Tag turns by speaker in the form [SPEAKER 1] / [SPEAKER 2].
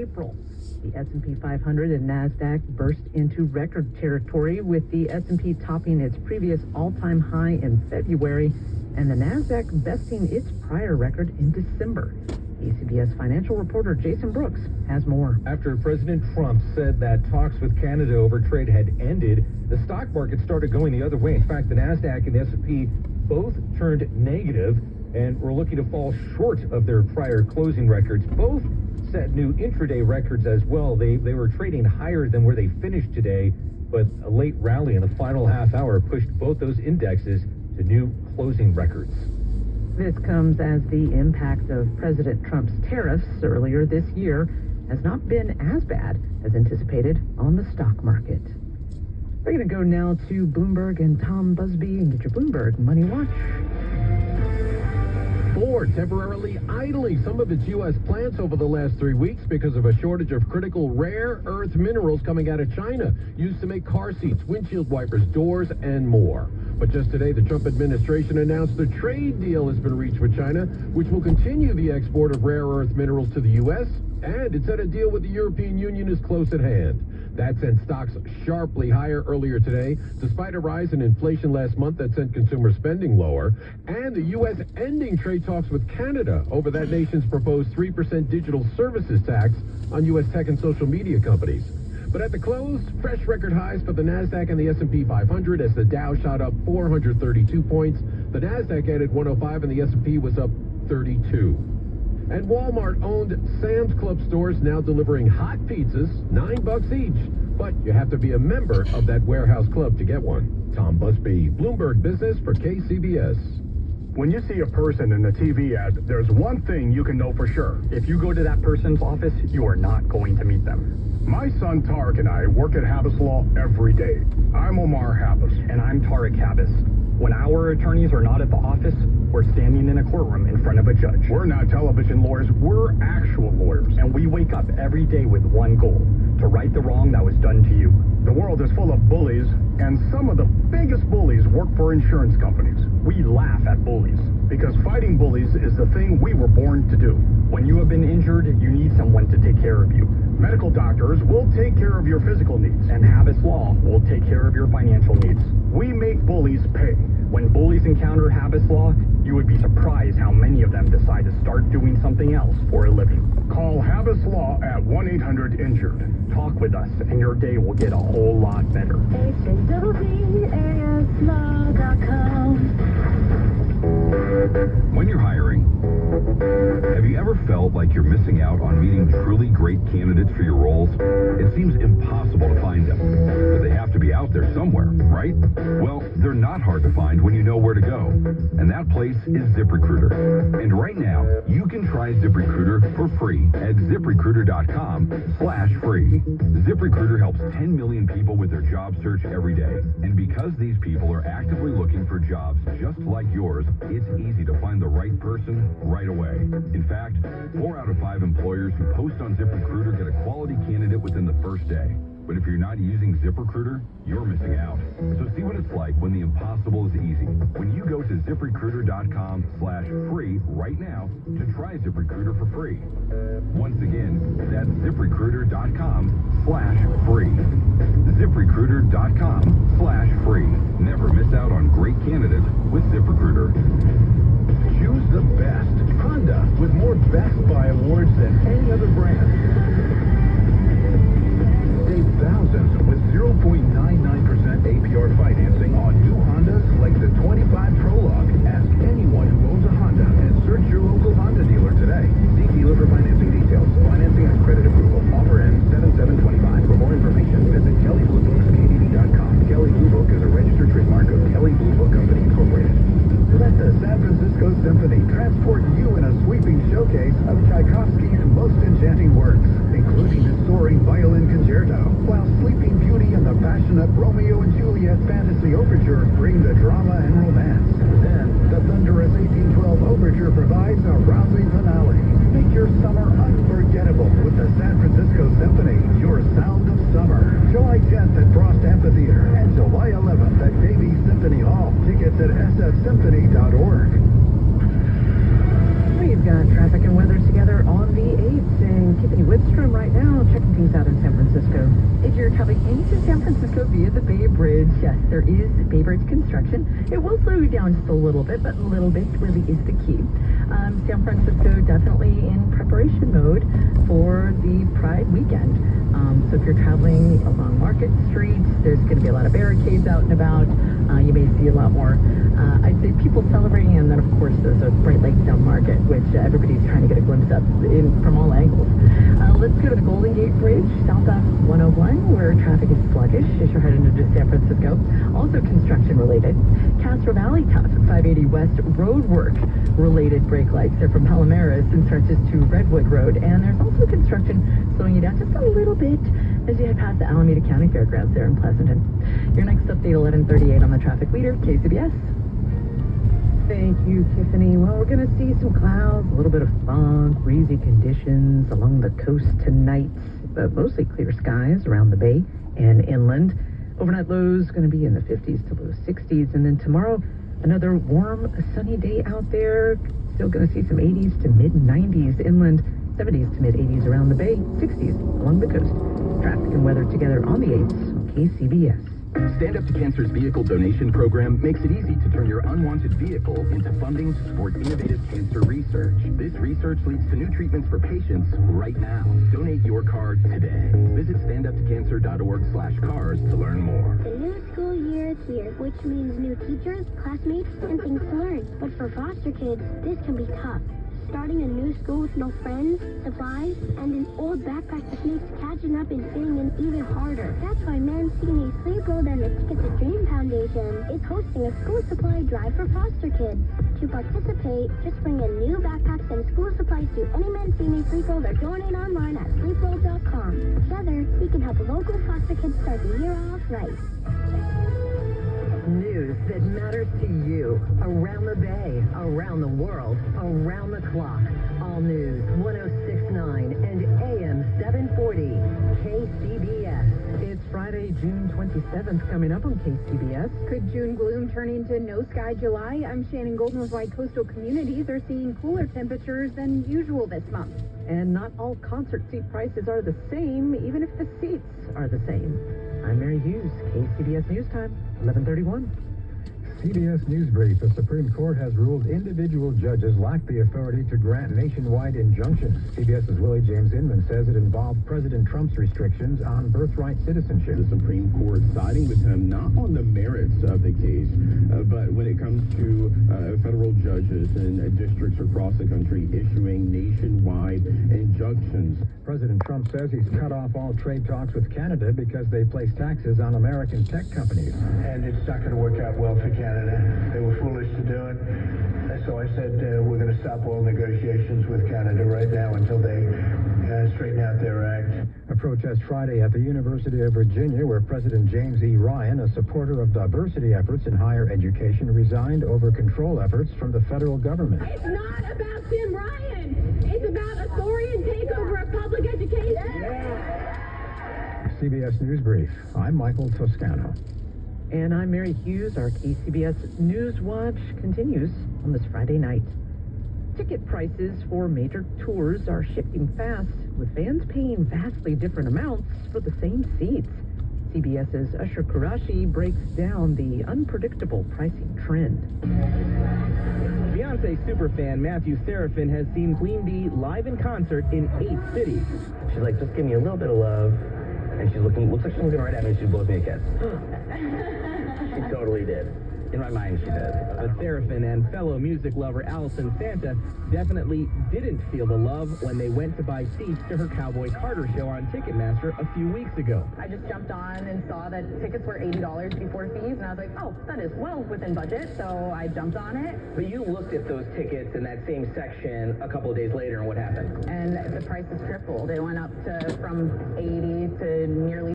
[SPEAKER 1] April. The S&P 500 and NASDAQ burst into record territory, with the S&P topping its previous all-time high in February and the NASDAQ besting its prior record in December. ACBS financial reporter Jason Brooks has more.
[SPEAKER 2] After President Trump said that talks with Canada over trade had ended, the stock market started going the other way. In fact, the NASDAQ and the S&P both turned negative and were looking to fall short of their prior closing records. Both set new intraday records as well. They were trading higher than where they finished today, but a late rally in the final half hour pushed both those indexes to new closing records.
[SPEAKER 1] This comes as the impact of President Trump's tariffs earlier this year has not been as bad as anticipated on the stock market. We're going to go now to Bloomberg and Tom Busby and get your Bloomberg Money Watch.
[SPEAKER 3] Ford temporarily idling some of its U.S. plants over the last 3 weeks because of a shortage of critical rare earth minerals coming out of China, used to make car seats, windshield wipers, doors, and more. But just today, the Trump administration announced a trade deal has been reached with China, which will continue the export of rare earth minerals to the U.S., and it said a deal with the European Union is close at hand. That sent stocks sharply higher earlier today, despite a rise in inflation last month that sent consumer spending lower, and the U.S. ending trade talks with Canada over that nation's proposed 3% digital services tax on U.S. tech and social media companies. But at the close, fresh record highs for the NASDAQ and the S&P 500 as the Dow shot up 432 points. The NASDAQ added 105 and the S&P was up 32. And Walmart-owned Sam's Club stores now delivering hot pizzas, $9 each. But you have to be a member of that warehouse club to get one. Tom Busby, Bloomberg Business for KCBS.
[SPEAKER 4] When you see a person in a TV ad, there's one thing you can know for sure. If you go to that person's office, you are not going to meet them. My son Tarek and I work at Habas Law every day. I'm Omar Habas.
[SPEAKER 5] And I'm Tarek Habas. When our attorneys are not at the office, we're standing in a courtroom in front of a judge.
[SPEAKER 4] We're not television lawyers, we're actual lawyers.
[SPEAKER 5] And we wake up every day with one goal: to right the wrong that was done to you.
[SPEAKER 4] The world is full of bullies, and some of the biggest bullies work for insurance companies.
[SPEAKER 5] We laugh at bullies,
[SPEAKER 4] because fighting bullies is the thing we were born to do.
[SPEAKER 5] When you have been injured, you need someone to take care of you.
[SPEAKER 4] Medical doctors will take care of your physical needs.
[SPEAKER 5] And Habas Law will take care of your financial needs.
[SPEAKER 4] We make bullies pay.
[SPEAKER 5] When bullies encounter Habas Law, you would be surprised how many of them decide to start doing something else for a living.
[SPEAKER 4] Call Habas Law at 1-800-INJURED.
[SPEAKER 5] Talk with us, and your day will get a whole lot better.
[SPEAKER 6] When you're hiring, have you ever felt like you're missing out on meeting truly great candidates for your roles? It seems impossible to find them, but they have to be out there somewhere, right? Well, they're not hard to find when you know where to go, and that place is ZipRecruiter. And right now, you can try ZipRecruiter for free at ZipRecruiter.com/free. ZipRecruiter helps 10 million people with their job search every day, and because these people are actively looking for jobs just like yours, it's easy to find the right person right away. In fact, 4 out of 5 employers who post on ZipRecruiter get a quality candidate within the first day. But if you're not using ZipRecruiter, you're missing out. So see what it's like when the impossible is easy. When you go to ZipRecruiter.com/free right now to try ZipRecruiter for free. Once again, that's ZipRecruiter.com/free. ZipRecruiter.com/free. Never miss out on great candidates with ZipRecruiter.
[SPEAKER 4] Choose the best. Honda, with more Best Buy awards than any other brand. Save thousands with 0.99% APR financing on new Hondas like the 25 Prologue. Ask anyone who owns a Honda and search your local Honda dealer today. See dealer for financing details. Financing and credit approval. Offer ends 7/7/25. For more information, visit KellyBlueBooksKDD.com. Kelly Blue Book is a registered trademark of Kelly Blue Book Company Incorporated. Let the San Francisco Symphony transport you in a sweeping showcase of Tchaikovsky's most enchanting works, including his soaring violin concerto, while Sleeping Beauty and the passionate Romeo and Juliet fantasy overture bring the drama and romance. Then, the thunderous 1812 overture provides a rousing finale. Make your summer unforgettable with the San Francisco Symphony, your sound of summer. July 10th at Frost Amphitheater and July 11th at Davies Symphony Hall. Tickets at sfsymphony.org.
[SPEAKER 1] We've got traffic and weather together on the 8th, and Tiffany Whitstrom right now. Now, checking things out in San Francisco.
[SPEAKER 7] If you're traveling into San Francisco via the Bay Bridge, yes, there is Bay Bridge construction. It will slow you down just a little bit, but a little bit really is the key. San Francisco definitely in preparation mode for the Pride weekend. So if you're traveling along Market Street, there's going to be a lot of barricades out and about. You may see a lot more, I'd say, people celebrating, and then of course there's a Bright Lakes Down Market, which everybody's trying to get a glimpse of from all angles. Let's go to the Golden Gate Bridge, southbound 101, where traffic is sluggish as you're heading into San Francisco. Also construction related. Castro Valley Tough, 580 West road work related brake lights. They're from Palomares and stretches to Redwood Road. And there's also construction slowing you down just a little bit as you head past the Alameda County Fairgrounds there in Pleasanton. Your next update, 11:38 on the traffic leader, KCBS.
[SPEAKER 1] Thank you, Tiffany. Well, we're going to see some clouds, a little bit of fog, breezy conditions along the coast tonight, but mostly clear skies around the bay and inland. Overnight lows going to be in the 50s to low 60s, and then tomorrow, another warm, sunny day out there. Still going to see some 80s to mid 90s inland, 70s to mid 80s around the bay, 60s along the coast. Traffic and weather together on the 8s on KCBS.
[SPEAKER 8] Stand Up to Cancer's vehicle donation program makes it easy to turn your unwanted vehicle into funding to support innovative cancer research. This research leads to new treatments for patients right now. Donate your car today. Visit standuptocancer.org/cars to learn more.
[SPEAKER 9] The new school year is here, which means new teachers, classmates, and things to learn. But for foster kids, this can be tough. Starting a new school with no friends, supplies, and an old backpack that makes catching up and fitting in even harder. That's why Mancini Sleep Rolled and the Ticket to Dream Foundation is hosting a school supply drive for foster kids. To participate, just bring in new backpacks and school supplies to any Mancini Sleep Rolled or donate online at sleeprolled.com. Together, we can help local foster kids start the year off right.
[SPEAKER 7] News that matters to you. Around the bay, around the world, around the clock. All news 1069 and AM 740. KCBS.
[SPEAKER 1] It's Friday, June 27th, coming up on KCBS.
[SPEAKER 10] Could June gloom turn into no sky July? I'm Shannon Golden with why coastal communities are seeing cooler temperatures than usual this month.
[SPEAKER 1] And not all concert seat prices are the same, even if the seats are the same. I'm Mary Hughes, KCBS News Time, 11:31.
[SPEAKER 2] CBS News Brief. The Supreme Court has ruled individual judges lack the authority to grant nationwide injunctions. CBS's Willie James Inman says it involved President Trump's restrictions on birthright citizenship.
[SPEAKER 3] The Supreme Court siding with him not on the merits of the case, but when it comes to federal judges in districts across the country issuing nationwide injunctions.
[SPEAKER 2] President Trump says he's cut off all trade talks with Canada because they place taxes on American tech companies.
[SPEAKER 11] And it's not going to work out well for Canada. They were foolish to do it. So I said we're going to stop all negotiations with Canada right now until they straighten out their act.
[SPEAKER 2] A protest Friday at the University of Virginia where President James E. Ryan, a supporter of diversity efforts in higher education, resigned over control efforts from the federal government.
[SPEAKER 12] It's not about Tim Ryan. It's about authorian takeover of public education.
[SPEAKER 2] Yeah. CBS News Brief. I'm Michael Toscano.
[SPEAKER 1] And I'm Mary Hughes. Our KCBS News Watch continues on this Friday night. Ticket prices for major tours are shifting fast, with fans paying vastly different amounts for the same seats. CBS's Usher Kurashi breaks down the unpredictable pricing trend.
[SPEAKER 13] Beyonce superfan Matthew Serafin has seen Queen Bee live in concert in 8 cities.
[SPEAKER 14] She's like, just give me a little bit of love. And looks like she's looking right at me and she blows me a kiss. She totally did. In my mind, she did.
[SPEAKER 13] But Serafin and fellow music lover Allison Santa definitely didn't feel the love when they went to buy seats to her Cowboy Carter show on Ticketmaster a few weeks ago.
[SPEAKER 15] I just jumped on and saw that tickets were $80 before fees, and I was like, oh, that is well within budget, so I jumped on it.
[SPEAKER 14] But you looked at those tickets in that same section a couple of days later, and what happened?
[SPEAKER 15] And the prices tripled. It went up from 80 to nearly